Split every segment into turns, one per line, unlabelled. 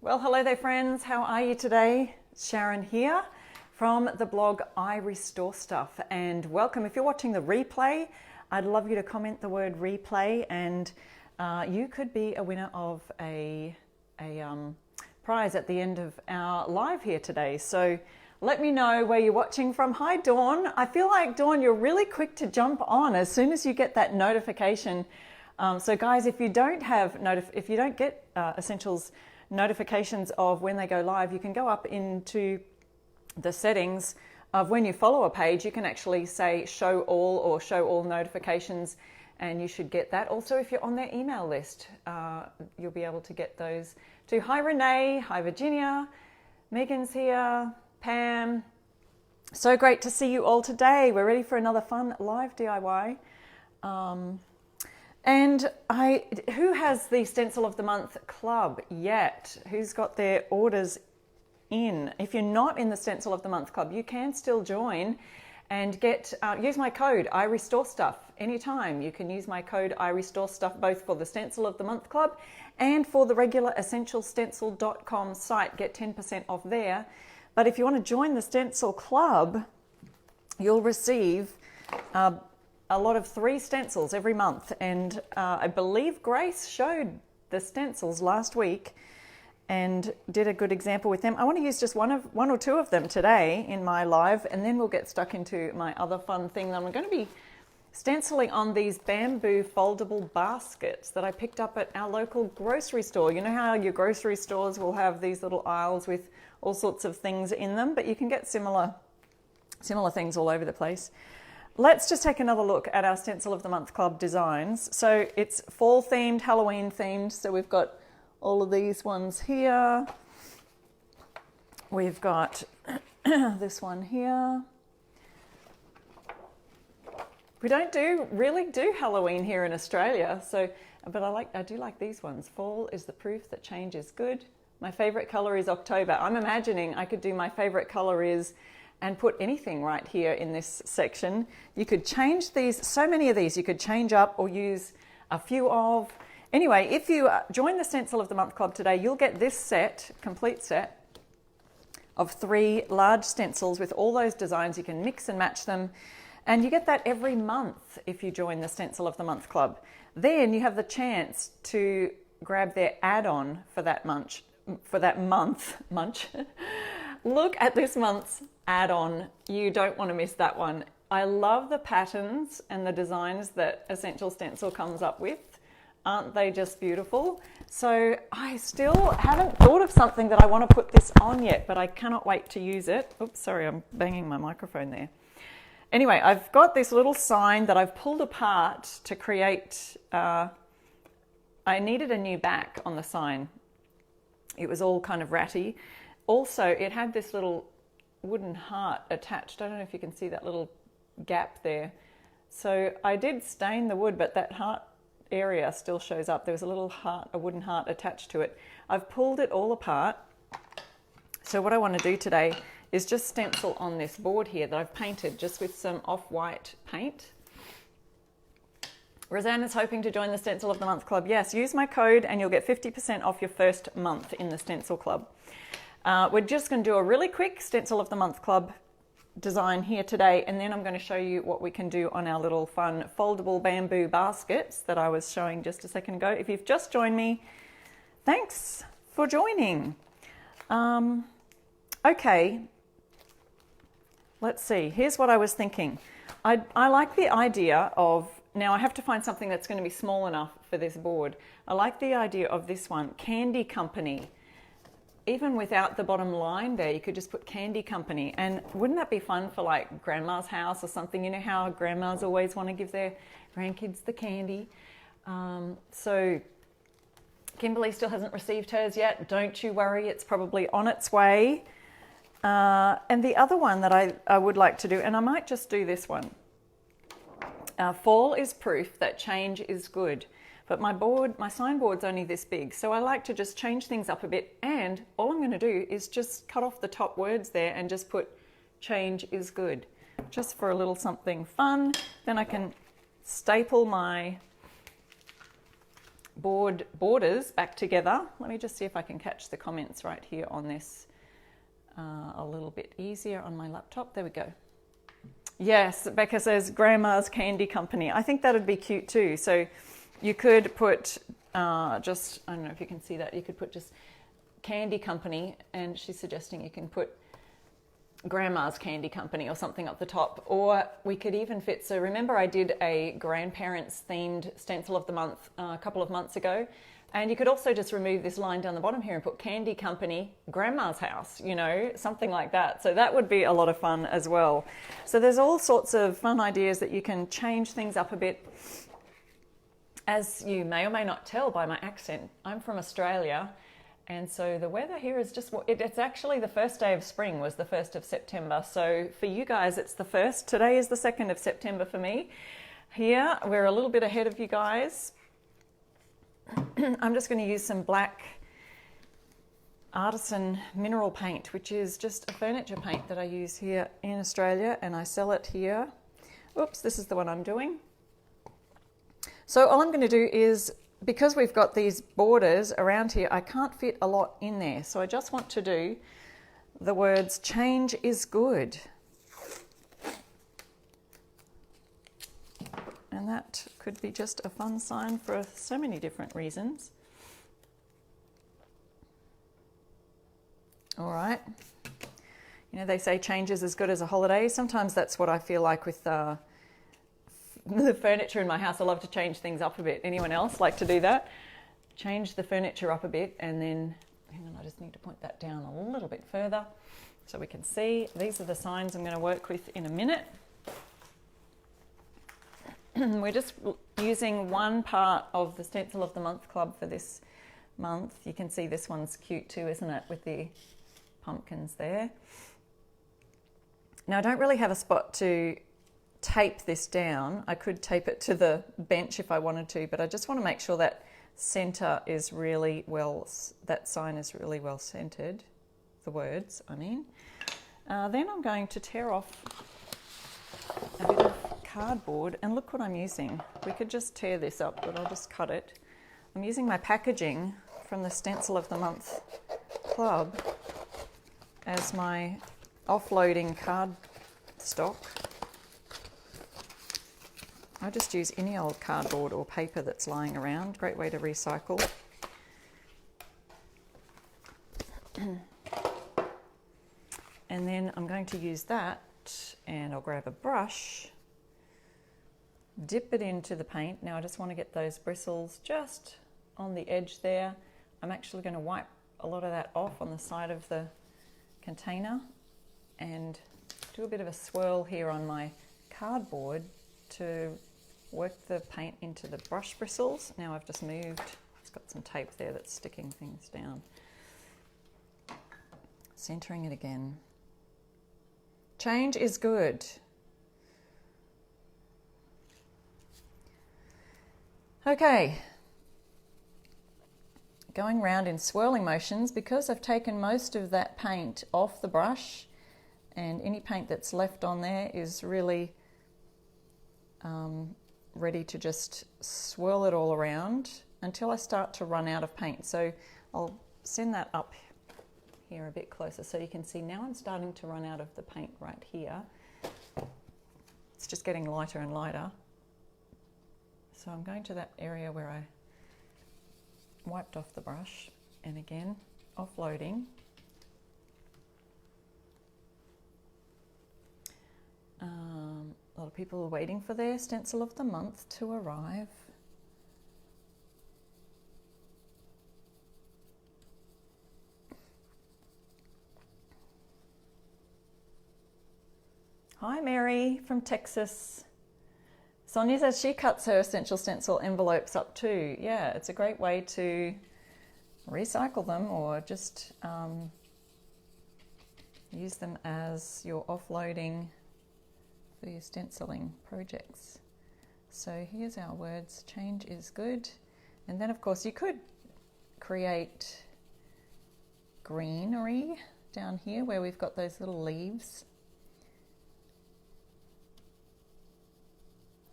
Well, hello there friends, how are you today? Sharon here from the blog I Restore Stuff, and welcome. If you're watching the replay, I'd love you to comment the word replay, and you could be a winner of a prize at the end of our live here today. So let me know where you're watching from. Hi Dawn. I feel like Dawn, you're really quick to jump on as soon as you get that notification. So guys, if you don't get Essentials notifications of when they go live, you can go up into the settings of when you follow a page. You can actually say show all or show all notifications, and you should get that. Also, if you're on their email list, you'll be able to get those too. Hi Renee, hi Virginia, Megan's here, Pam. So great to see you all today. We're ready for another fun live DIY. And who has the Stencil of the Month Club yet? Who's got their orders in? If you're not in the Stencil of the Month Club, you can still join and get use my code I Restore Stuff anytime. You can use my code I Restore Stuff both for the Stencil of the Month Club and for the regular essentialstencil.com site. Get 10% off there. But if you want to join the Stencil Club, you'll receive a lot of 3 stencils every month, and I believe Grace showed the stencils last week and did a good example with them. I want to use just one or two of them today in my live, and then we'll get stuck into my other fun thing. I'm going to be stenciling on these bamboo foldable baskets that I picked up at our local grocery store. You know how your grocery stores will have these little aisles with all sorts of things in them, but you can get similar things all over the place. Let's just take another look at our Stencil of the Month Club designs. So it's fall themed, Halloween themed. So we've got all of these ones here. We've got this one here. We don't really do Halloween here in Australia, but I do like these ones. Fall is the proof that change is good. My favorite color is October. I'm imagining I could do my favorite color is and put anything right here in this section. You could change these, so many of these you could change up or use a few of. Anyway, if you join the Stencil of the Month Club today, you'll get this set, complete set of 3 large stencils with all those designs. You can mix and match them, and you get that every month if you join the Stencil of the Month Club. Then you have the chance to grab their add-on for that month. Look at this month's add-on. You don't want to miss that one. I love the patterns and the designs that Essential Stencil comes up with. Aren't they just beautiful? So I still haven't thought of something that I want to put this on yet, but I cannot wait to use it. Oops, sorry, I'm banging my microphone there. Anyway, I've got this little sign that I've pulled apart to create. I needed a new back on the sign. It was all kind of ratty. Also, it had this little wooden heart attached. I don't know if you can see that little gap there. So I did stain the wood, but that heart area still shows up. There was a little heart, a wooden heart attached to it. I've pulled it all apart. So what I want to do today is just stencil on this board here that I've painted just with some off-white paint. Rosanna's hoping to join the Stencil of the Month Club. Yes, use my code and you'll get 50% off your first month in the Stencil Club. We're just going to do a really quick Stencil of the Month Club design here today, and then I'm going to show you what we can do on our little fun foldable bamboo baskets that I was showing just a second ago. If you've just joined me, thanks for joining. Okay, let's see. Here's what I was thinking. I like the idea of, now I have to find something that's going to be small enough for this board. I like the idea of this one, Candy Company. Even without the bottom line there, you could just put Candy Company. And wouldn't that be fun for like grandma's house or something? You know how grandmas always want to give their grandkids the candy. So Kimberly still hasn't received hers yet. Don't you worry, it's probably on its way. And the other one that I would like to do, and I might just do this one. Fall is proof that change is good. But my signboard's only this big, so I like to just change things up a bit, and all I'm going to do is just cut off the top words there and just put change is good, just for a little something fun. Then I can staple my borders back together. Let me just see if I can catch the comments right here on this a little bit easier on my laptop. There we go. Yes, Becca says Grandma's Candy Company. I think that'd be cute too. So you could put just, I don't know if you can see that, you could put just Candy Company, and she's suggesting you can put Grandma's Candy Company or something up the top, or we could even fit, so remember I did a grandparents themed stencil of the month a couple of months ago, and you could also just remove this line down the bottom here and put Candy Company Grandma's House, you know, something like that. So that would be a lot of fun as well. So there's all sorts of fun ideas that you can change things up a bit. As you may or may not tell by my accent, I'm from Australia. And so the weather here is just, it's actually the first day of spring was the 1st of September. So for you guys, it's the 1st. Today is the 2nd of September for me. Here, we're a little bit ahead of you guys. I'm just going to use some black artisan mineral paint, which is just a furniture paint that I use here in Australia, and I sell it here. Oops, this is the one I'm doing. So all I'm going to do is, because we've got these borders around here, I can't fit a lot in there. So I just want to do the words change is good. And that could be just a fun sign for so many different reasons. All right. You know, they say change is as good as a holiday. Sometimes that's what I feel like with the furniture in my house. I love to change things up a bit. Anyone else like to do that? Change the furniture up a bit, and then, hang on, I just need to point that down a little bit further so we can see. These are the signs I'm going to work with in a minute. We're just using one part of the Stencil of the Month Club for this month. You can see this one's cute too, isn't it, with the pumpkins there. Now I don't really have a spot to tape this down. I could tape it to the bench if I wanted to, but I just want to make sure that center is really well, that sign is really well centered, the words, I mean. Then I'm going to tear off a bit of cardboard, and look what I'm using. We could just tear this up, but I'll just cut it. I'm using my packaging from the Stencil of the Month Club as my offloading card stock. I just use any old cardboard or paper that's lying around. Great way to recycle. And then I'm going to use that, and I'll grab a brush, dip it into the paint. Now I just want to get those bristles just on the edge there. I'm actually going to wipe a lot of that off on the side of the container and do a bit of a swirl here on my cardboard to work the paint into the brush bristles. Now I've just moved, it's got some tape there that's sticking things down. Centering it again. Change is good. Okay, going round in swirling motions, because I've taken most of that paint off the brush, and any paint that's left on there is really ready to just swirl it all around until I start to run out of paint. So I'll send that up here a bit closer so you can see now I'm starting to run out of the paint right here. It's just getting lighter and lighter. So I'm going to that area where I wiped off the brush, and again, offloading. A lot of people are waiting for their stencil of the month to arrive. Hi Mary from Texas. Sonia says she cuts her Essential Stencil envelopes up too. Yeah, it's a great way to recycle them or just use them as your offloading for your stenciling projects. So here's our words, change is good. And then of course you could create greenery down here where we've got those little leaves.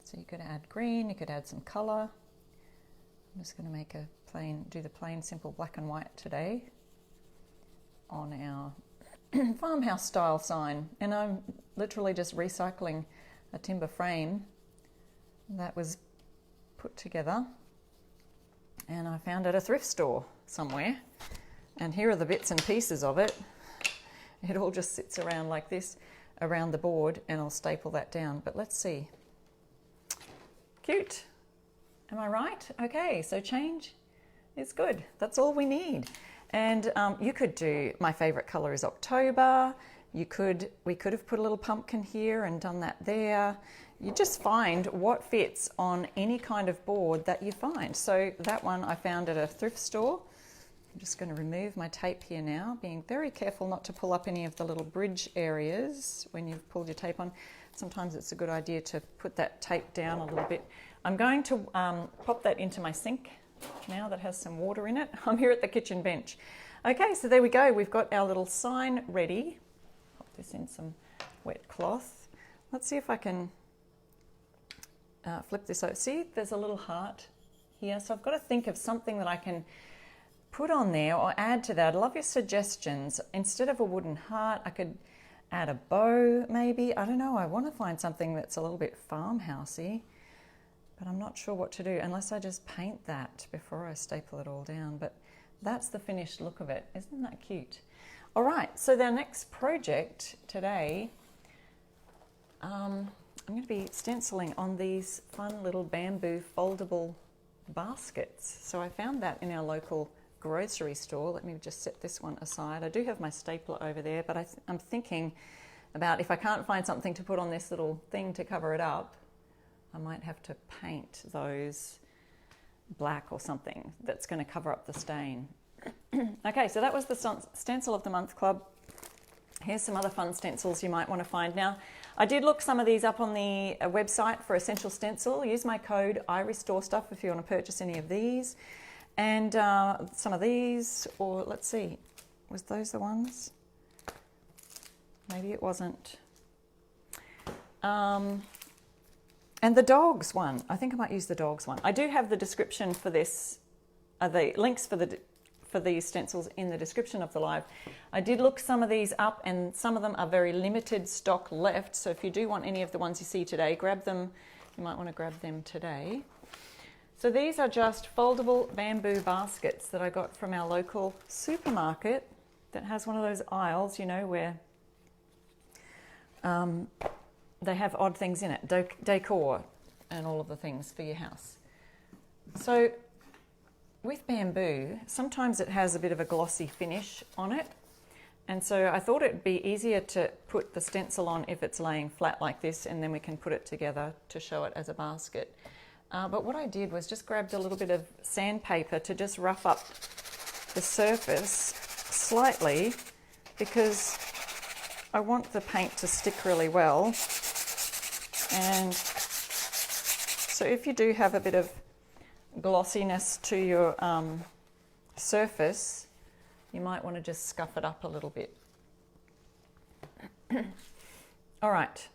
So you could add green, you could add some colour. I'm just going to make do the plain simple black and white today on our farmhouse style sign. And I'm literally just recycling a timber frame that was put together, and I found at a thrift store somewhere, and here are the bits and pieces of it. It all just sits around like this around the board, and I'll staple that down. But let's see. Cute. Am I right? Okay, so change is good. That's all we need. And you could do, my favorite color is October. We could have put a little pumpkin here and done that there. You just find what fits on any kind of board that you find. So that one I found at a thrift store. I'm just going to remove my tape here now, being very careful not to pull up any of the little bridge areas when you've pulled your tape on. Sometimes it's a good idea to put that tape down a little bit. I'm going to pop that into my sink now that has some water in it. I'm here at the kitchen bench. Okay, so there we go. We've got our little sign ready. Pop this in some wet cloth. Let's see if I can flip this over. See, there's a little heart here. So I've got to think of something that I can put on there or add to that. I love your suggestions. Instead of a wooden heart, I could add a bow maybe. I don't know. I want to find something that's a little bit farmhousey, but I'm not sure what to do unless I just paint that before I staple it all down. But that's the finished look of it. Isn't that cute? All right, so the next project today, I'm going to be stenciling on these fun little bamboo foldable baskets. So I found that in our local grocery store. Let me just set this one aside. I do have my stapler over there, but I'm thinking about if I can't find something to put on this little thing to cover it up, I might have to paint those black or something that's going to cover up the stain. Okay, so that was the Stencil of the Month Club. Here's some other fun stencils you might want to find. Now, I did look some of these up on the website for Essential Stencil. Use my code IRestoreStuff if you want to purchase any of these. And some of these, or let's see, was those the ones? Maybe it wasn't. And the dogs one. I think I might use the dogs one. I do have the description for this, the links for these stencils in the description of the live. I did look some of these up, and some of them are very limited stock left. So if you do want any of the ones you see today, grab them. You might want to grab them today. So these are just foldable bamboo baskets that I got from our local supermarket that has one of those aisles, you know, where they have odd things in it, decor and all of the things for your house. So with bamboo, sometimes it has a bit of a glossy finish on it. And so I thought it'd be easier to put the stencil on if it's laying flat like this, and then we can put it together to show it as a basket. But what I did was just grabbed a little bit of sandpaper to just rough up the surface slightly, because I want the paint to stick really well. And so if you do have a bit of glossiness to your surface, you might want to just scuff it up a little bit. All right,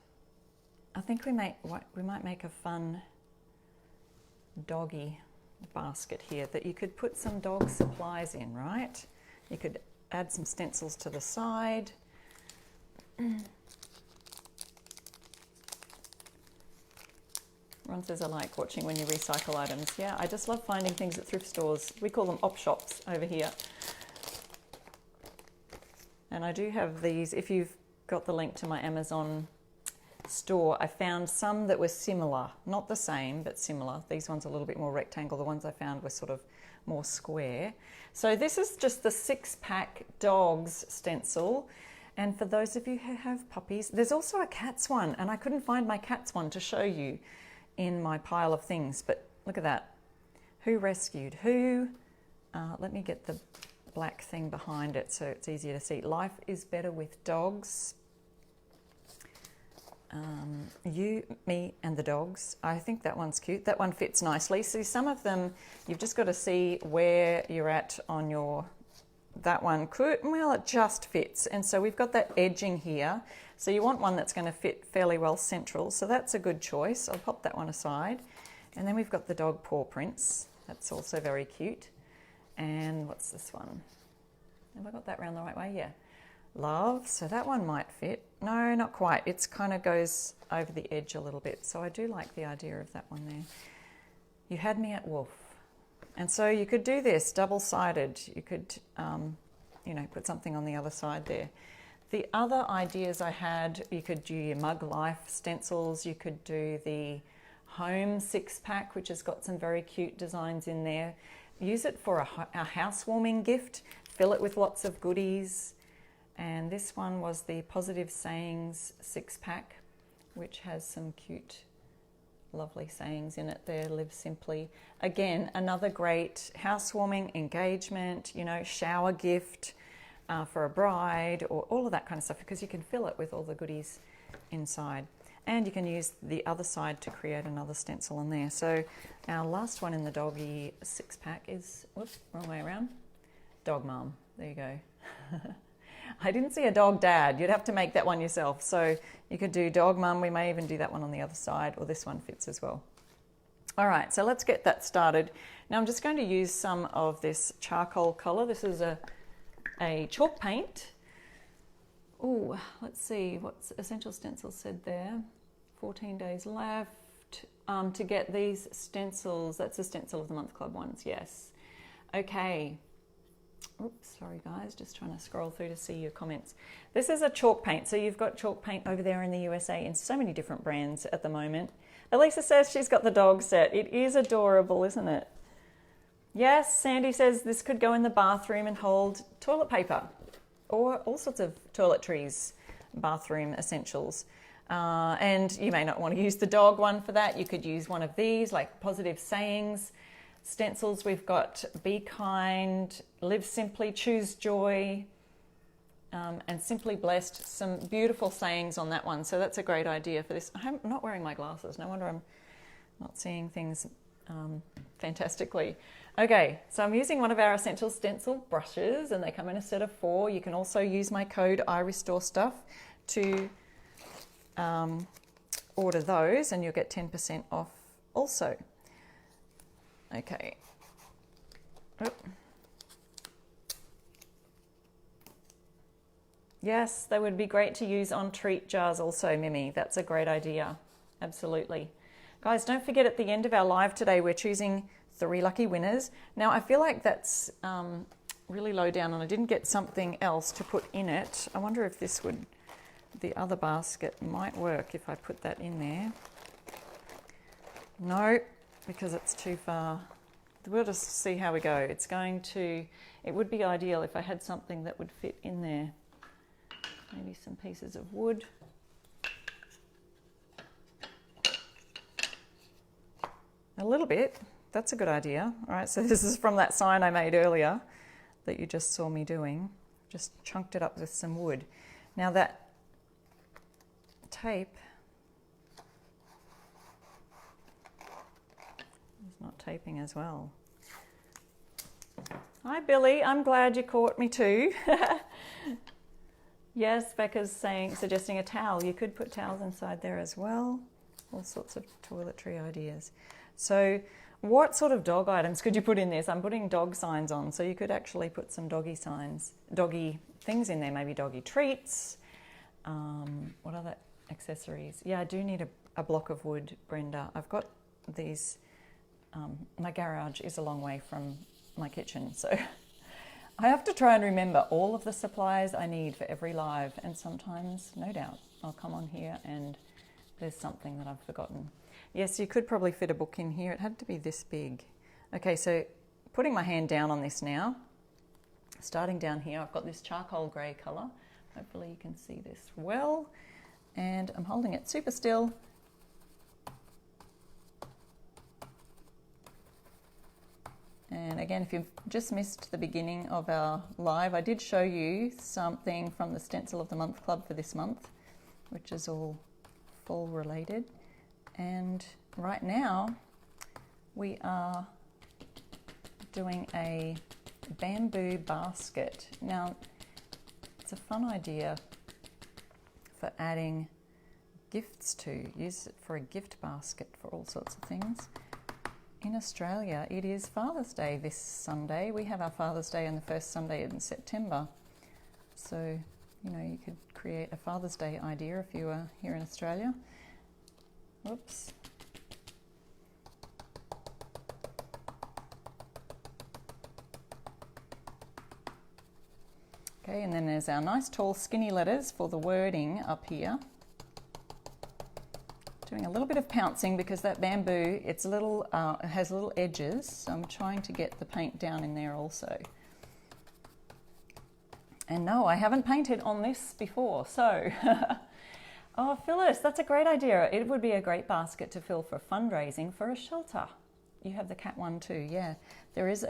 I think we might make a fun doggy basket here that you could put some dog supplies in, right? You could add some stencils to the side. Ron says, I like watching when you recycle items. Yeah, I just love finding things at thrift stores. We call them op shops over here. And I do have these. If you've got the link to my Amazon store, I found some that were similar, not the same, but similar. These ones are a little bit more rectangle. The ones I found were sort of more square. So this is just the 6-pack dogs stencil. And for those of you who have puppies, there's also a cat's one, and I couldn't find my cat's one to show you in my pile of things, but look at that. Who rescued who? Let me get the black thing behind it so it's easier to see. Life is better with dogs. You, me, and the dogs. I think that one's cute. That one fits nicely. See, some of them, you've just got to see where you're at on your, that one could, well, it just fits. And so we've got that edging here. So you want one that's going to fit fairly well central. So that's a good choice. I'll pop that one aside. And then we've got the dog paw prints. That's also very cute. And what's this one? Have I got that round the right way? Yeah. Love. So that one might fit. No, not quite. It's kind of goes over the edge a little bit. So I do like the idea of that one there. You had me at wolf. And so you could do this double-sided. You could, you know, put something on the other side there. The other ideas I had, you could do your Mug Life stencils. You could do the Home 6-pack, which has got some very cute designs in there. Use it for a housewarming gift. Fill it with lots of goodies. And this one was the Positive Sayings 6-pack, which has some cute, lovely sayings in it there. Live simply. Again, another great housewarming engagement, you know, shower gift for a bride, or all of that kind of stuff, because you can fill it with all the goodies inside. And you can use the other side to create another stencil on there. So our last one in the doggy 6-pack is, whoops, wrong way around, Dog Mom. There you go. I didn't see a Dog Dad. You'd have to make that one yourself. So you could do Dog Mum. We may even do that one on the other side, or this one fits as well. All right, so let's get that started. Now I'm just going to use some of this charcoal color. This is a chalk paint. Oh, let's see what's Essential Stencil said there. 14 days left to get these stencils. That's the Stencil of the Month Club ones, yes. Okay. Oops, sorry guys, just trying to scroll through to see your comments. This is a chalk paint. So you've got chalk paint over there in the USA in so many different brands at the moment. Elisa says she's got the dog set. It is adorable, isn't it? Yes, Sandy says this could go in the bathroom and hold toilet paper or all sorts of toiletries, bathroom essentials. And you may not want to use the dog one for that. You could use one of these, like Positive Sayings stencils. We've got Be Kind, Live Simply, Choose Joy, and Simply Blessed. Some beautiful sayings on that one. So that's a great idea for this. I'm not wearing my glasses. No wonder I'm not seeing things fantastically. Okay, so I'm using one of our Essential Stencil brushes, and they come in a set of 4. You can also use my code IRestore to order those, and you'll get 10% off also. Okay. Oop. Yes, they would be great to use on treat jars also, Mimi. That's a great idea. Absolutely. Guys, don't forget at the end of our live today, we're choosing 3 lucky winners. Now, I feel like that's really low down, and I didn't get something else to put in it. I wonder if this would, the other basket might work if I put that in there. No, because it's too far. We'll just see how we go. It's going to, it would be ideal if I had something that would fit in there. Maybe some pieces of wood. A little bit. That's a good idea. All right, so this is from that sign I made earlier that you just saw me doing. Just chunked it up with some wood. Now that tape is not taping as well. Hi Billy, I'm glad you caught me too. Yes, Becca's suggesting a towel. You could put towels inside there as well. All sorts of toiletry ideas. So what sort of dog items could you put in this? I'm putting dog signs on, so you could actually put some doggy signs, doggy things in there, maybe doggy treats. What other accessories? Yeah, I do need a block of wood, Brenda. I've got these, my garage is a long way from my kitchen, so I have to try and remember all of the supplies I need for every live, and sometimes, no doubt, I'll come on here and there's something that I've forgotten. Yes, you could probably fit a book in here. It had to be this big. Okay, so putting my hand down on this now, starting down here, I've got this charcoal grey colour. Hopefully you can see this well. And I'm holding it super still. And again, if you've just missed the beginning of our live, I did show you something from the Stencil of the Month Club for this month, which is all fall related. And right now we are doing a bamboo basket. Now, it's a fun idea for adding gifts to. Use it for a gift basket for all sorts of things. in Australia, it is Father's Day this Sunday. We have our Father's Day on the first Sunday in September. So, you know, you could create a Father's Day idea if you were here in Australia. Whoops. Okay, and then there's our nice tall skinny letters for the wording up here. Doing a little bit of pouncing because that bamboo, it's a little, it has little edges, so I'm trying to get the paint down in there also. And no, I haven't painted on this before, so oh, Phyllis, that's a great idea. It would be a great basket to fill for fundraising for a shelter. You have the cat one too, yeah. There is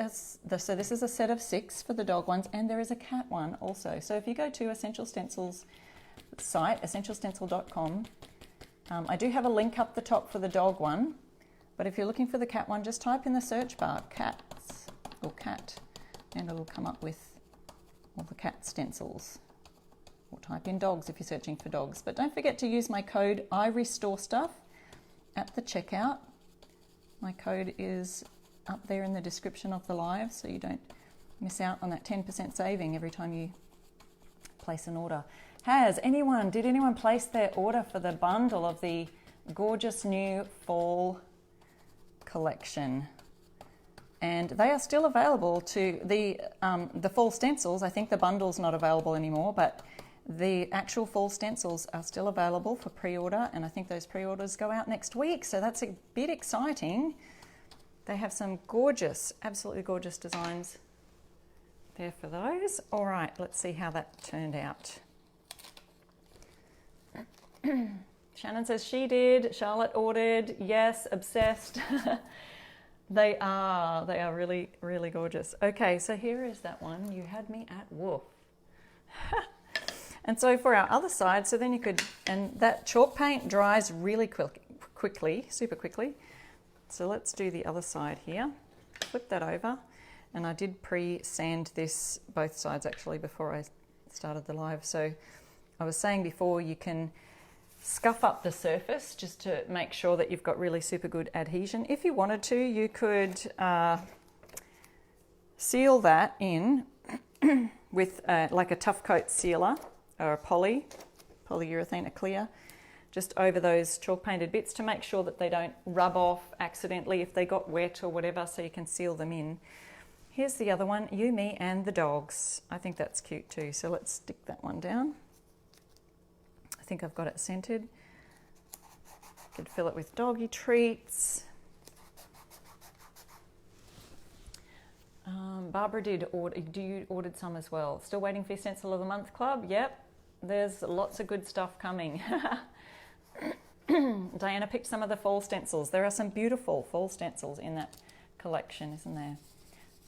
so this is a set of 6 for the dog ones, and there is a cat one also. So if you go to Essential Stencils site, essentialstencil.com, I do have a link up the top for the dog one, but if you're looking for the cat one, just type in the search bar cats or cat, and it'll come up with all the cat stencils. Or type in dogs if you're searching for dogs. But don't forget to use my code IRestoreStuff at the checkout. My code is up there in the description of the live, so you don't miss out on that 10% saving every time you place an order. Did anyone place their order for the bundle of the gorgeous new fall collection? And they are still available to the fall stencils. I think the bundle's not available anymore, but the actual fall stencils are still available for pre-order, and I think those pre-orders go out next week, so that's a bit exciting. They have some gorgeous, absolutely gorgeous designs there for those. All right, let's see how that turned out. Shannon says she did. Charlotte ordered. Yes, obsessed. They are really, really gorgeous. Okay, so here is that one. You had me at woof. And so for our other side, so then you could, and that chalk paint dries really quickly, super quickly. So let's do the other side here. Flip that over. And I did pre-sand this, both sides actually, before I started the live. So I was saying before, you can scuff up the surface just to make sure that you've got really super good adhesion. If you wanted to, you could seal that in with like a tough coat sealer or a polyurethane, a clear, just over those chalk painted bits to make sure that they don't rub off accidentally if they got wet or whatever, so you can seal them in. Here's the other one, you, me and the dogs. I think that's cute too, so let's stick that one down. I think I've got it scented. Could fill it with doggy treats. Barbara did order. You ordered some as well. Still waiting for your Stencil of the Month Club? Yep. There's lots of good stuff coming. Diana picked some of the fall stencils. There are some beautiful fall stencils in that collection, isn't there?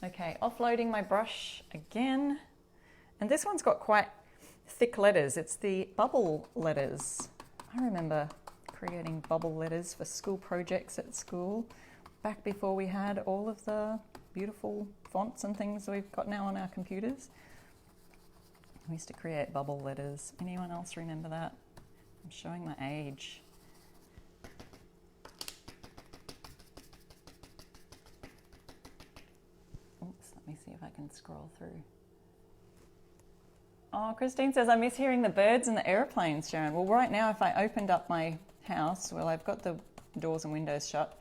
Okay, offloading my brush again. And this one's got quite thick letters. It's the bubble letters. I remember creating bubble letters for school projects at school back before we had all of the beautiful fonts and things we've got now on our computers. We used to create bubble letters. Anyone else remember that? I'm showing my age. Oops, let me see if I can scroll through. Oh, Christine says, I miss hearing the birds and the aeroplanes, Sharon. Well, right now, if I opened up my house, well, I've got the doors and windows shut,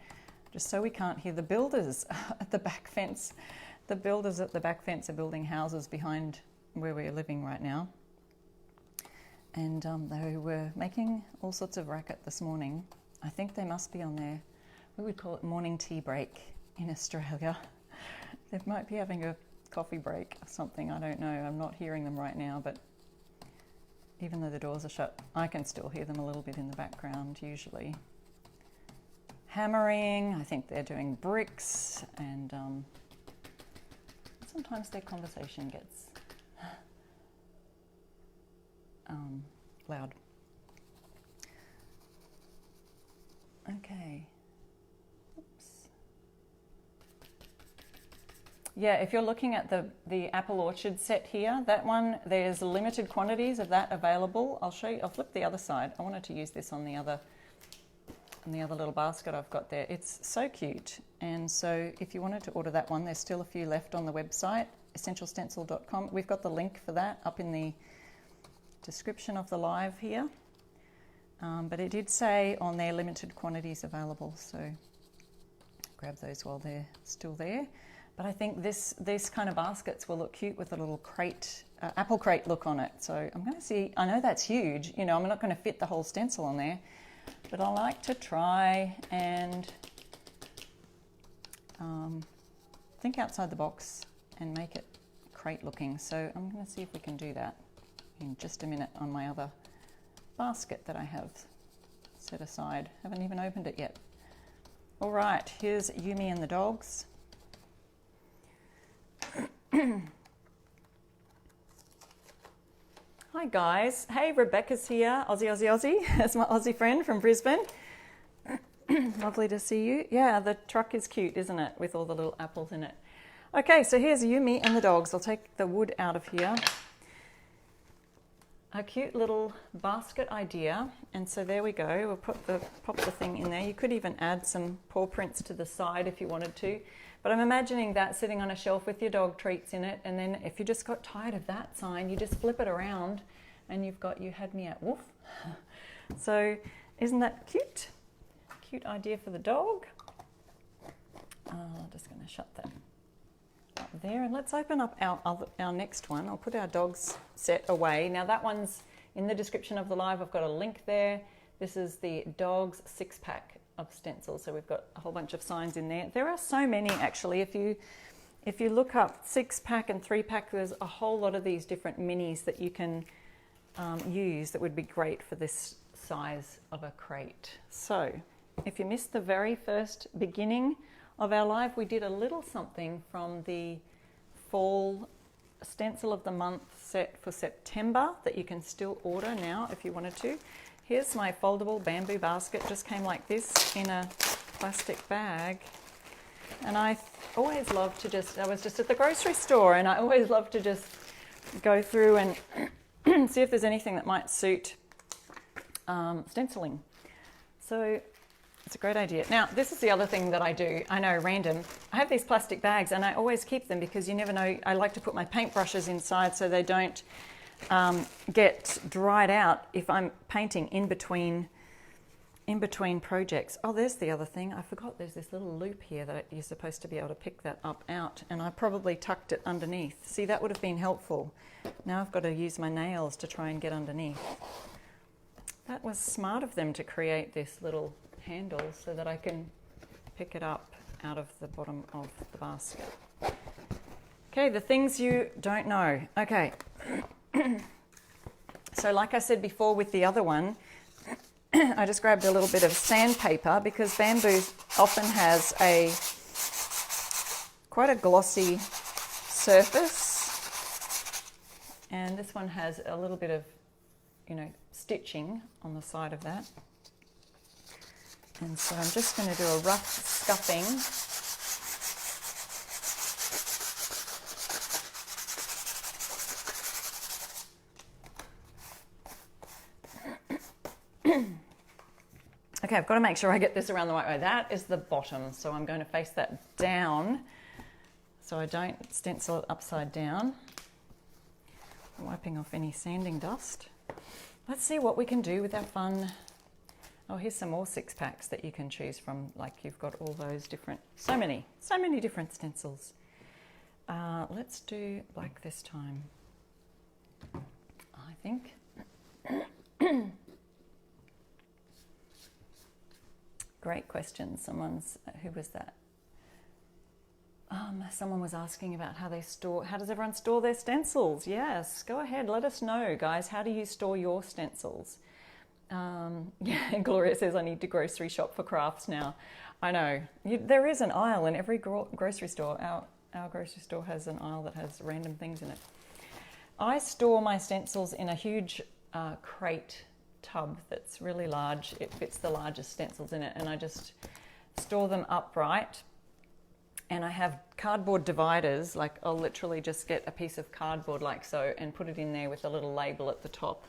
just so we can't hear the builders at the back fence. The builders at the back fence are building houses behind where we're living right now. And they were making all sorts of racket this morning. I think they must be on their, we would call it morning tea break in Australia. They might be having a coffee break or something, I don't know. I'm not hearing them right now, but even though the doors are shut, I can still hear them a little bit in the background usually. Hammering, I think they're doing bricks, and sometimes their conversation gets loud. Okay. Oops. Yeah, if you're looking at the apple orchard set here, that one, there's limited quantities of that available. I'll show you, I'll flip the other side. I wanted to use this on the other and the other little basket I've got there. It's so cute. And so if you wanted to order that one, there's still a few left on the website, essentialstencil.com. We've got the link for that up in the description of the live here. But it did say on there limited quantities available, so grab those while they're still there. But I think these kind of baskets will look cute with a little crate, apple crate look on it. So I'm going to see, I know that's huge, you know, I'm not going to fit the whole stencil on there, but I like to try and think outside the box and make it crate looking. So I'm going to see if we can do that in just a minute on my other basket that I have set aside. Haven't even opened it yet. All right, here's Yumi and the dogs. Hi guys. Hey, Rebecca's here. Aussie, Aussie, Aussie. That's my Aussie friend from Brisbane. Lovely to see you. Yeah, the truck is cute, isn't it? With all the little apples in it. Okay, so here's Yumi and the dogs. I'll take the wood out of here. A cute little basket idea. And so there we go. We'll pop the thing in there. You could even add some paw prints to the side if you wanted to. But I'm imagining that sitting on a shelf with your dog treats in it. And then if you just got tired of that sign, you just flip it around and you've got "You had me at woof." So isn't that cute? Cute idea for the dog. I'm just going to shut that up there. And let's open up our next one. I'll put our dog's set away. Now that one's in the description of the live. I've got a link there. This is the dog's 6-pack of stencils. So we've got a whole bunch of signs in there. There are so many actually. If you look up 6-pack and 3-pack, there's a whole lot of these different minis that you can use that would be great for this size of a crate. So if you missed the very first beginning of our live, we did a little something from the fall stencil of the month set for September that you can still order now if you wanted to. Here's my foldable bamboo basket. Just came like this in a plastic bag. And I always love to I was just at the grocery store and I always love to just go through and see if there's anything that might suit stenciling. So it's a great idea. Now, this is the other thing that I do. I know, random. I have these plastic bags and I always keep them because you never know. I like to put my paintbrushes inside so they don't get dried out if I'm painting in between projects. Oh, there's the other thing. I forgot there's this little loop here that you're supposed to be able to pick that up out, and I probably tucked it underneath. See, that would have been helpful. Now I've got to use my nails to try and get underneath. That was smart of them to create this little handle so that I can pick it up out of the bottom of the basket. Okay, the things you don't know. Okay. So like I said before with the other one, I just grabbed a little bit of sandpaper because bamboo often has quite a glossy surface, and this one has a little bit of, stitching on the side of that. And so I'm just going to do a rough scuffing. Okay, I've got to make sure I get this around the right way. That is the bottom, so I'm going to face that down so I don't stencil it upside down. Wiping off any sanding dust. Let's see what we can do with our fun. Oh, here's some more 6-packs that you can choose from. Like you've got all those different, so many different stencils. Let's do black this time, I think. Great question. Who was that? Someone was asking about how does everyone store their stencils? Yes, go ahead, let us know, guys. How do you store your stencils? Yeah, Gloria says I need to grocery shop for crafts now. I know. There is an aisle in every grocery store. Our grocery store has an aisle that has random things in it. I store my stencils in a huge crate tub that's really large. It fits the largest stencils in it, and I just store them upright. And I have cardboard dividers. Like I'll literally just get a piece of cardboard like so and put it in there with a little label at the top.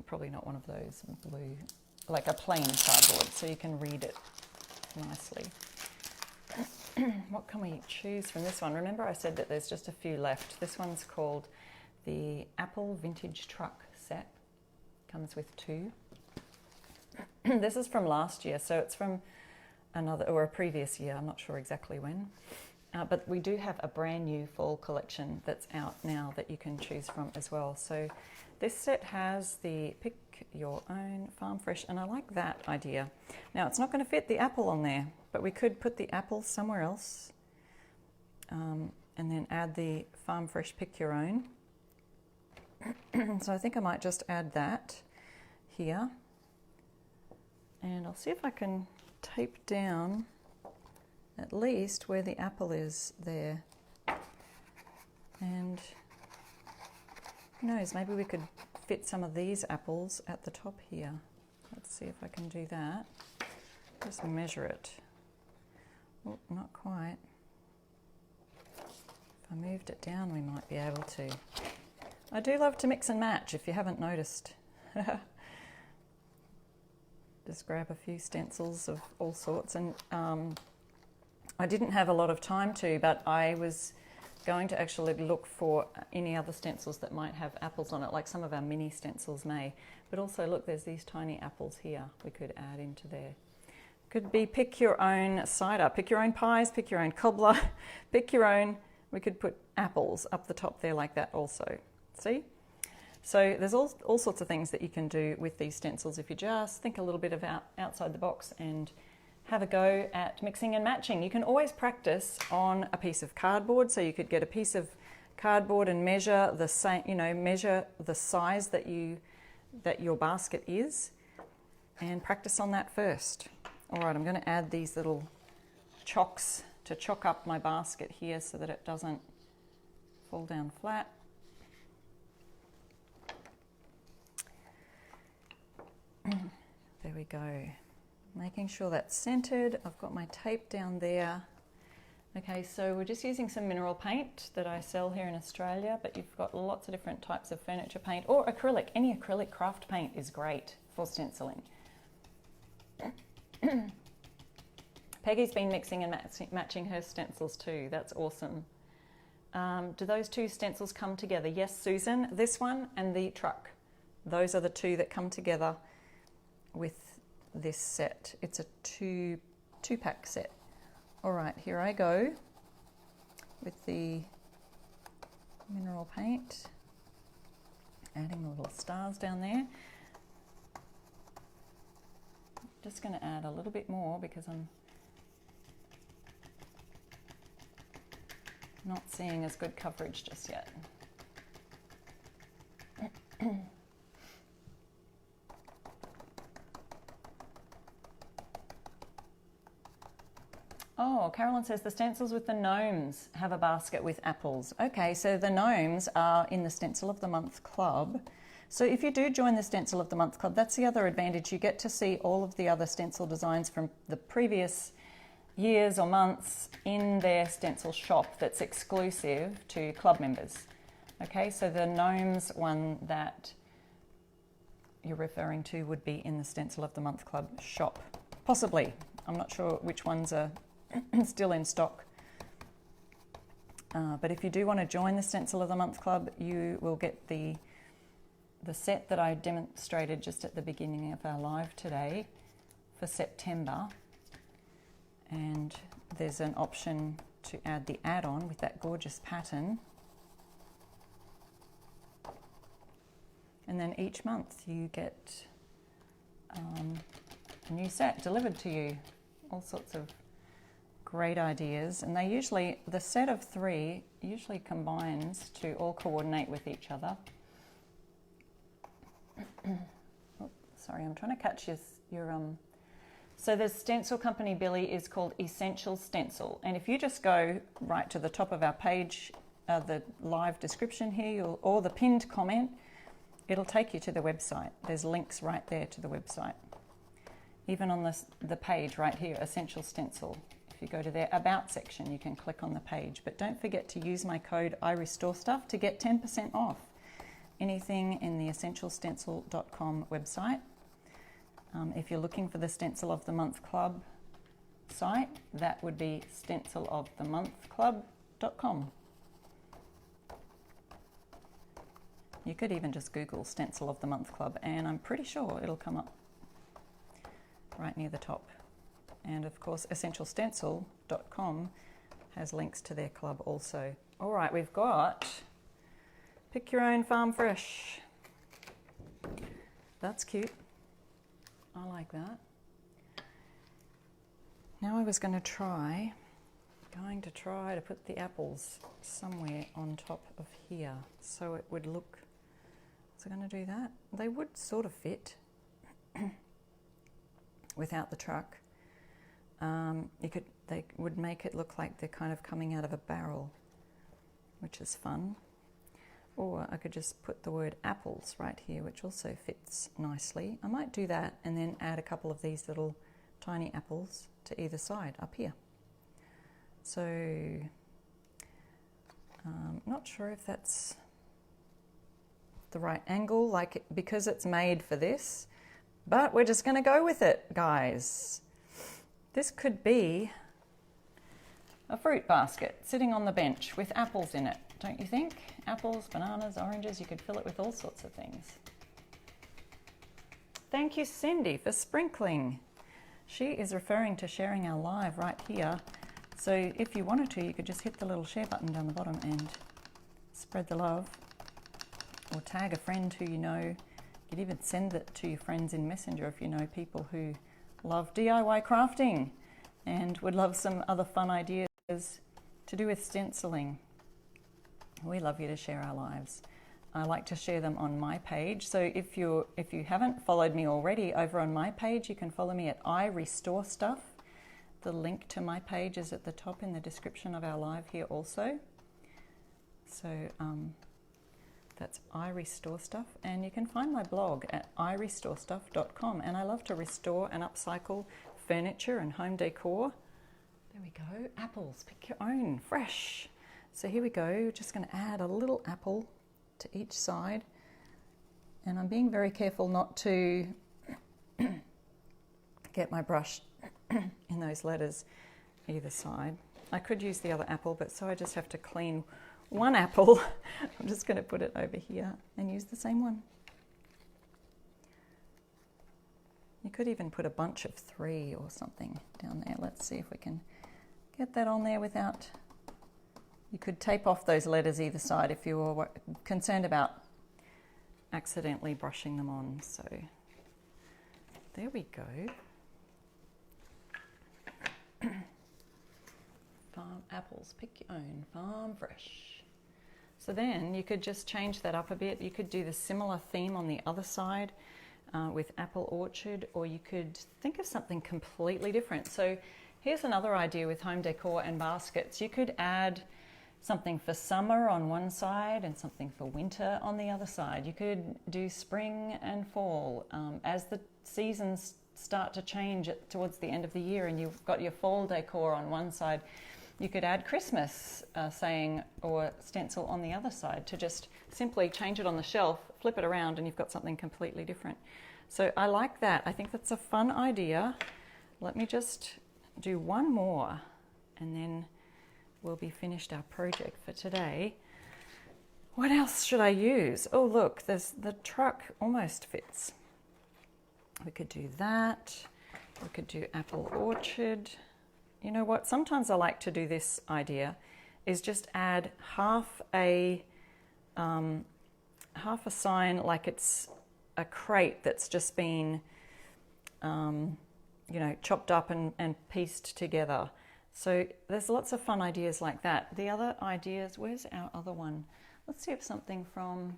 Probably not one of those blue like a plain cardboard, so you can read it nicely. What can we choose from this one? Remember I said that there's just a few left. This one's called the Apple Vintage Truck Set. Comes with 2. This is from last year, so it's from another or a previous year. I'm not sure exactly when. But we do have a brand new fall collection that's out now that you can choose from as well. So this set has the pick your own farm fresh, and I like that idea. Now it's not going to fit the apple on there, but we could put the apple somewhere else and then add the farm fresh pick your own. So I think I might just add that here, and I'll see if I can tape down at least where the apple is there. And who knows, maybe we could fit some of these apples at the top here. Let's see if I can do that. Just measure it. Oh, not quite. If I moved it down, we might be able to. I do love to mix and match, if you haven't noticed. Just grab a few stencils of all sorts, and I didn't have a lot of time to, but I was going to actually look for any other stencils that might have apples on it, like some of our mini stencils may. But also look, there's these tiny apples here we could add into there. Could be pick your own cider, pick your own pies, pick your own cobbler, pick your own. We could put apples up the top there like that also. See? So there's all sorts of things that you can do with these stencils if you just think a little bit about outside the box and have a go at mixing and matching. You can always practice on a piece of cardboard, so you could get a piece of cardboard and measure the same, measure the size that your basket is, and practice on that first. All right, I'm going to add these little chocks to chock up my basket here so that it doesn't fall down flat. There we go. Making sure that's centered. I've got my tape down there. Okay, so we're just using some mineral paint that I sell here in Australia, but you've got lots of different types of furniture paint or acrylic. Any acrylic craft paint is great for stenciling. Peggy's been mixing and matching her stencils too. That's awesome. Do those 2 stencils come together? Yes, Susan. This one and the truck. Those are the 2 that come together with this set. It's a two-pack set. All right, here I go with the mineral paint, adding the little stars down there. Just going to add a little bit more because I'm not seeing as good coverage just yet. Oh, Carolyn says the stencils with the gnomes have a basket with apples. Okay, so the gnomes are in the Stencil of the Month Club. So if you do join the Stencil of the Month Club, that's the other advantage. You get to see all of the other stencil designs from the previous years or months in their stencil shop that's exclusive to club members. Okay, so the gnomes one that you're referring to would be in the Stencil of the Month Club shop. Possibly. I'm not sure which ones are still in stock. But if you do want to join the Stencil of the Month Club, you will get the set that I demonstrated just at the beginning of our live today for September. And there's an option to add the add-on with that gorgeous pattern. And then each month you get a new set delivered to you. All sorts of great ideas, and they usually, the set of 3 usually combines to all coordinate with each other. Oh, sorry, I'm trying to catch your so the stencil company, Billy, is called Essential Stencil, and if you just go right to the top of our page, the live description here, or the pinned comment, it'll take you to the website. There's links right there to the website. Even on the page right here, Essential Stencil. If you go to their About section, you can click on the page. But don't forget to use my code IRestoreStuff to get 10% off anything in the essentialstencil.com website. If you're looking for the Stencil of the Month Club site, that would be stencilofthemonthclub.com. You could even just Google Stencil of the Month Club and I'm pretty sure it'll come up right near the top. And of course, essentialstencil.com has links to their club also. All right, we've got Pick Your Own Farm Fresh. That's cute. I like that. Now I was going to try to put the apples somewhere on top of here so it would look. So I'm going to do that. They would sort of fit without the truck. They would make it look like they're kind of coming out of a barrel, which is fun. Or I could just put the word apples right here, which also fits nicely. I might do that and then add a couple of these little tiny apples to either side up here. So, not sure if that's the right angle, because it's made for this, but we're just going to go with it, guys. This could be a fruit basket sitting on the bench with apples in it, don't you think? Apples, bananas, oranges, you could fill it with all sorts of things. Thank you, Cindy, for sprinkling. She is referring to sharing our live right here. So if you wanted to, you could just hit the little share button down the bottom and spread the love, or tag a friend who you know. You could even send it to your friends in Messenger if you know people who love DIY crafting and would love some other fun ideas to do with stenciling. We love you to share our lives. I like to share them on my page. So if you haven't followed me already over on my page, you can follow me at I Restore Stuff. The link to my page is at the top in the description of our live here also. So that's I Restore Stuff, and you can find my blog at irestorestuff.com. And I love to restore and upcycle furniture and home decor. There we go. Apples, pick your own, fresh. So here we go. We're just going to add a little apple to each side, and I'm being very careful not to get my brush in those letters either side. I could use the other apple, but so I just have to clean one apple. I'm just going to put it over here and use the same one. You could even put a bunch of 3 or something down there. Let's see if we can get that on there without... You could tape off those letters either side if you were concerned about accidentally brushing them on. So there we go. Farm apples, pick your own, farm fresh. So then you could just change that up a bit. You could do the similar theme on the other side with apple orchard, or you could think of something completely different. So here's another idea with home decor and baskets. You could add something for summer on one side and something for winter on the other side. You could do spring and fall. As the seasons start to change towards the end of the year and you've got your fall decor on one side, you could add Christmas saying or stencil on the other side to just simply change it on the shelf, flip it around, and you've got something completely different. So I like that. I think that's a fun idea. Let me just do one more and then we'll be finished our project for today. What else should I use? Oh, look, the truck almost fits. We could do that. We could do apple orchard. You know what? Sometimes I like to do this idea, is just add half a sign like it's a crate that's just been, chopped up and pieced together. So there's lots of fun ideas like that. The other ideas, where's our other one? Let's see if something from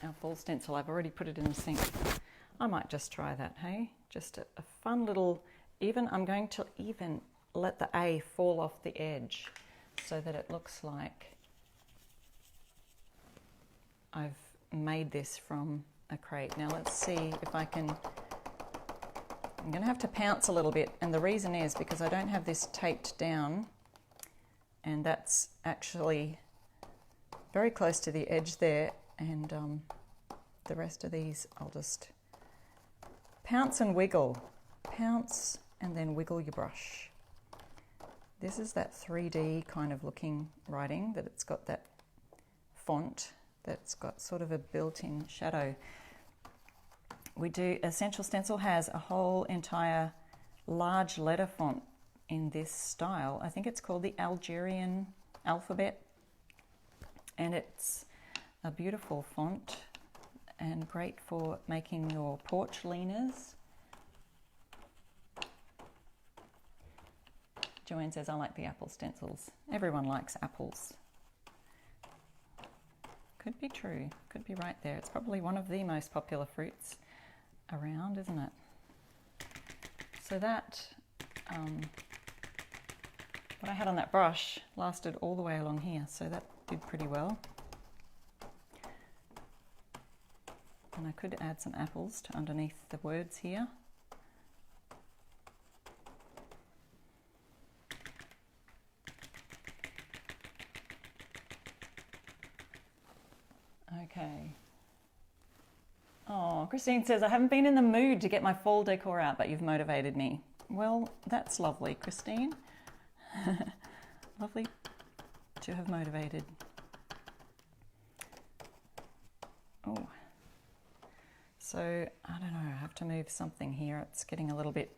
our fall stencil, I've already put it in the sink. I might just try that, hey? Just a fun little, I'm going to even let the A fall off the edge so that it looks like I've made this from a crate. Now let's see if I can... I'm going to have to pounce a little bit, and the reason is because I don't have this taped down, and that's actually very close to the edge there, and the rest of these, I'll just pounce and wiggle. Pounce and then wiggle your brush. This is that 3D kind of looking writing, that it's got that font that's got sort of a built-in shadow. Essential Stencil has a whole entire large letter font in this style. I think it's called the Algerian alphabet, and it's a beautiful font and great for making your porch leaners. Joanne says, I like the apple stencils. Everyone likes apples. Could be true, could be right there. It's probably one of the most popular fruits around, isn't it? So that, what I had on that brush lasted all the way along here, so that did pretty well. And I could add some apples to underneath the words here. Okay. Oh, Christine says, I haven't been in the mood to get my fall decor out, but you've motivated me. Well, that's lovely, Christine. Lovely to have motivated. Oh, so I don't know, I have to move something here. It's getting a little bit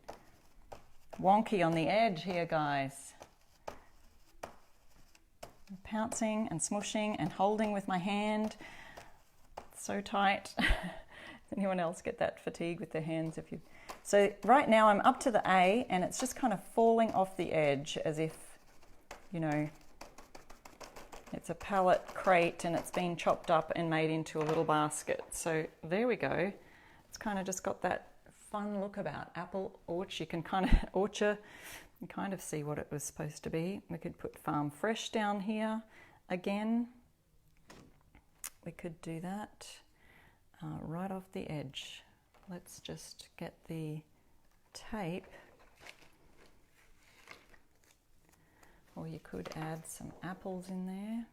wonky on the edge here, guys. I'm pouncing and smushing and holding with my hand. It's so tight. Anyone else get that fatigue with their hands? So right now I'm up to the A and it's just kind of falling off the edge as if, you know, it's a pallet crate and it's been chopped up and made into a little basket. So there we go. It's kind of just got that fun look about apple orchard. You can kind of see what it was supposed to be. We could put Farm Fresh down here again. We could do that right off the edge. Let's just get the tape, or you could add some apples in there.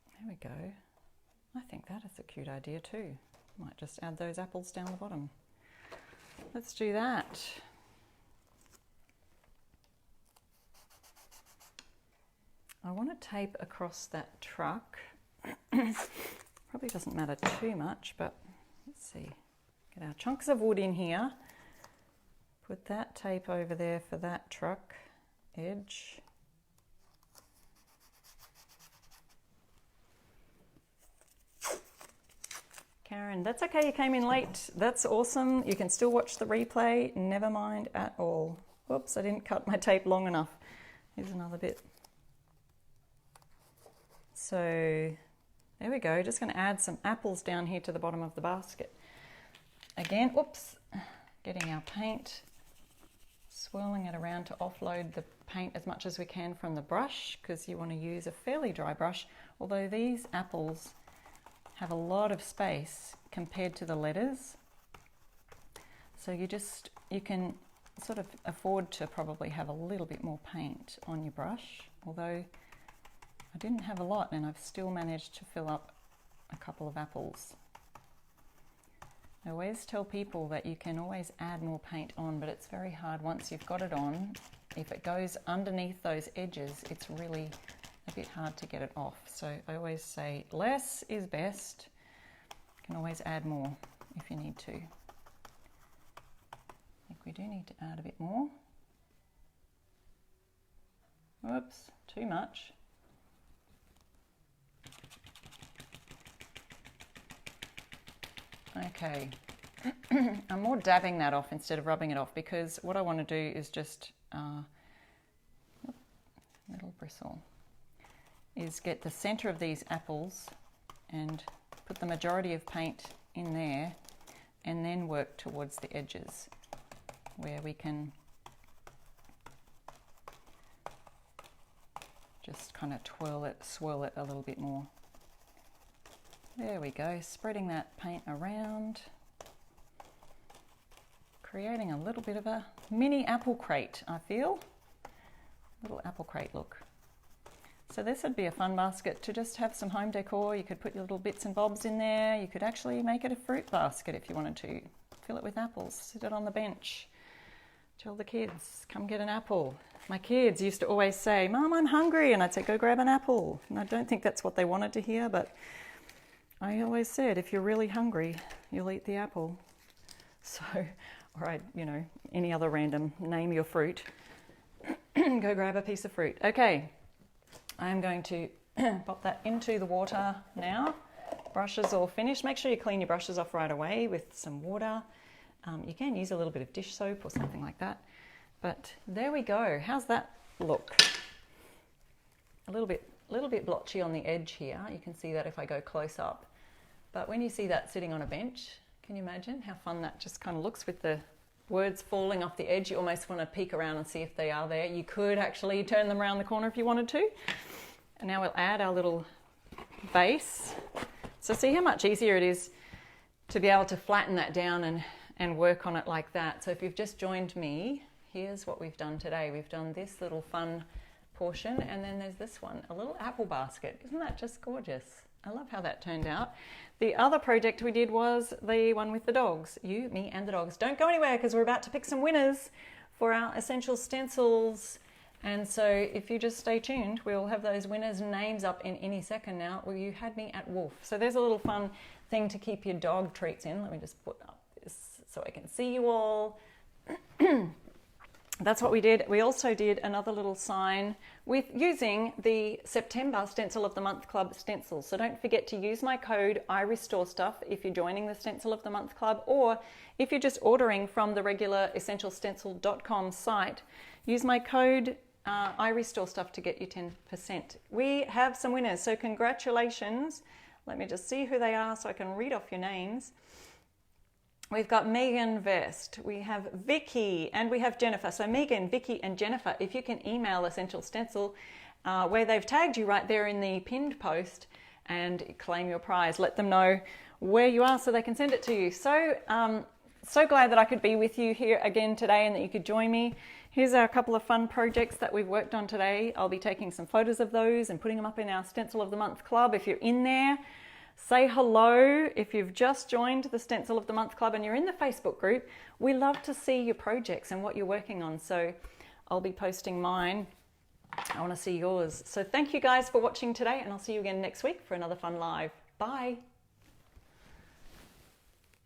There we go. I think that is a cute idea too. Might just add those apples down the bottom. Let's do that. I want to tape across that truck. Probably doesn't matter too much, but let's see. Get our chunks of wood in here. Put that tape over there for that truck edge. Karen, that's okay, you came in late. That's awesome. You can still watch the replay. Never mind at all. Whoops, I didn't cut my tape long enough. Here's another bit. So there we go. Just going to add some apples down here to the bottom of the basket. Again, whoops, getting our paint, swirling it around to offload the paint as much as we can from the brush, because you want to use a fairly dry brush, although these apples have a lot of space compared to the letters. So you can sort of afford to probably have a little bit more paint on your brush, although I didn't have a lot and I've still managed to fill up a couple of apples. I always tell people that you can always add more paint on, but it's very hard once you've got it on. If it goes underneath those edges, it's really a bit hard to get it off. So I always say less is best. You can always add more if you need to. I think we do need to add a bit more. Whoops, too much. Okay, I'm more dabbing that off instead of rubbing it off, because what I want to do is just, little bristle, is get the center of these apples and put the majority of paint in there, and then work towards the edges where we can just kind of swirl it a little bit more. There we go, spreading that paint around, creating a little bit of a mini apple crate, I feel. Little apple crate look. So this would be a fun basket to just have some home decor. You could put your little bits and bobs in there. You could actually make it a fruit basket if you wanted to. Fill it with apples, sit it on the bench. Tell the kids, come get an apple. My kids used to always say, Mum, I'm hungry. And I'd say, go grab an apple. And I don't think that's what they wanted to hear, but I always said, if you're really hungry, you'll eat the apple. So, or any other random, name your fruit. Go grab a piece of fruit. Okay. I'm going to pop that into the water now. Brushes all finished. Make sure you clean your brushes off right away with some water. You can use a little bit of dish soap or something like that. But there we go. How's that look? A little bit blotchy on the edge here. You can see that if I go close up. But when you see that sitting on a bench, can you imagine how fun that just kind of looks with the words falling off the edge? You almost want to peek around and see if they are there. You could actually turn them around the corner if you wanted to. And now we'll add our little base. So see how much easier it is to be able to flatten that down and work on it like that. So if you've just joined me, here's what we've done today. We've done this little fun portion, and then there's this one, a little apple basket. Isn't that just gorgeous? I love how that turned out. The other project we did was the one with the dogs. You, me, and the dogs. Don't go anywhere because we're about to pick some winners for our Essential Stencils. And so if you just stay tuned, we'll have those winners' names up in any second now. Well, you had me at wolf. So there's a little fun thing to keep your dog treats in. Let me just put up this so I can see you all. That's what we did. We also did another little sign with using the September Stencil of the Month Club stencils. So don't forget to use my code IRestoreStuff if you're joining the Stencil of the Month Club, or if you're just ordering from the regular essentialstencil.com site, use my code IRestoreStuff to get you 10%. We have some winners, so congratulations. Let me just see who they are so I can read off your names. We've got Megan Vest, we have Vicky, and we have Jennifer. So Megan, Vicky, and Jennifer, if you can email Essential Stencil where they've tagged you right there in the pinned post and claim your prize. Let them know where you are so they can send it to you. So, so glad that I could be with you here again today and that you could join me. Here's a couple of fun projects that we've worked on today. I'll be taking some photos of those and putting them up in our Stencil of the Month Club. If you're in there, say hello. If you've just joined the Stencil of the Month Club and you're in the Facebook group, we love to see your projects and what you're working on. So I'll be posting mine. I want to see yours. So thank you guys for watching today, and I'll see you again next week for another fun live. Bye.